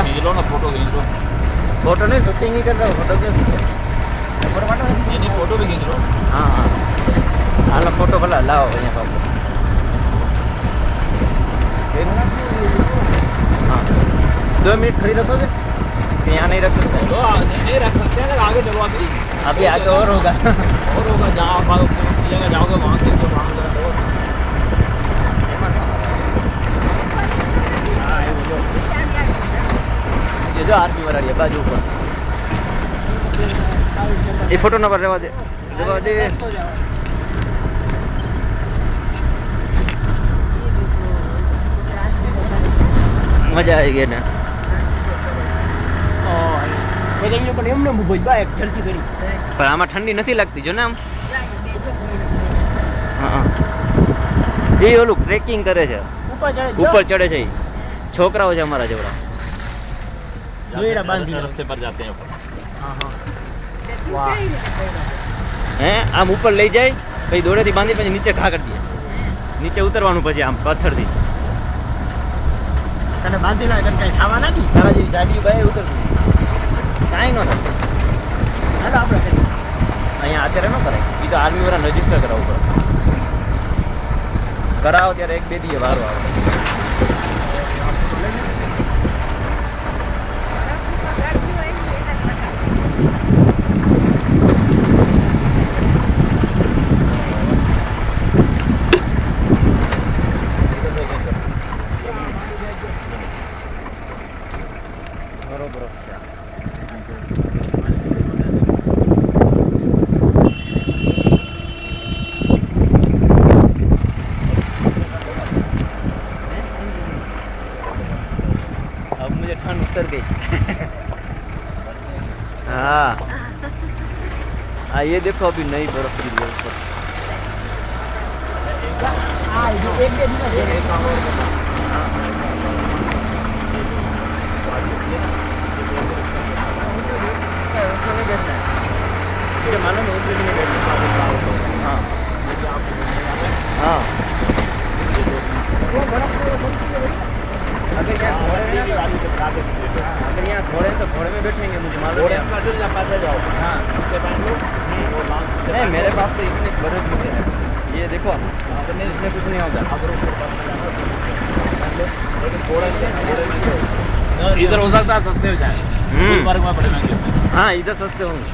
खींच लो ना, फोटो खींच लो। फोटो नहीं, शूटिंग ही कर रहा हूँ, फोटो क्यों खींचो? नहीं फोटो भी खींच लो। हाँ हाँ हाल फोटो भला लाओ यहाँ पर। हाँ 2 मिनट खड़ी रखोगे? यहाँ नहीं रख सकते? चलो नहीं रख सकते हैं, आगे चलो अभी आगे और होगा। और होगा, जहाँ आप जगह जाओगे वहाँ खींचो, वहाँ जरा रहो। ये जो आरती वाला है बाजू पर ये फोटो नंबर रेवा दे मजा आएगी ना। पर आमा ठंडी नहीं लगती जो ना आम ये ओलू ट्रेकिंग करे छे, ऊपर चढ़े छे छोकराओ छे हमारा जेवड़ा रस्ते पर जाते हैं ऊपर। हैं आम ऊपर लई जाए પછી દોડેથી બાંધી પછી નીચે ઘા કરી દે, નીચે ઉતરવાનું પછી આમ પથ્થરથી તને બાંધી ના કઈ ખાવા નથી તારા જેવી જાડી બાય ઉતરતી કાંઈ ન થાય। હાલો આપણે કરીએ અહીંયા અત્યારે ન કરાય, એ તો આર્મી વાળા રજીસ્ટર કરાવવું પડે, કરાવો ત્યારે 1-2 દીએ વારો આવે। बरोबर अब मुझे ठंड उतर गई। हाँ ये देखो अभी नई बर्फ गिरी है ऊपर। मुझे मालूम है उसके लिए बैठना। हाँ हाँ अगर यहाँ घोड़े तो घोड़े में बैठेंगे, मुझे मालूम है। हाँ नहीं मेरे पास तो इतने बड़े जूते हैं, ये देखो इसमें कुछ नहीं होगा। इधर हो सकता है सस्ते हो जाए, वर्ग में बड़े महंगे। हाँ इधर सस्ते होंगे।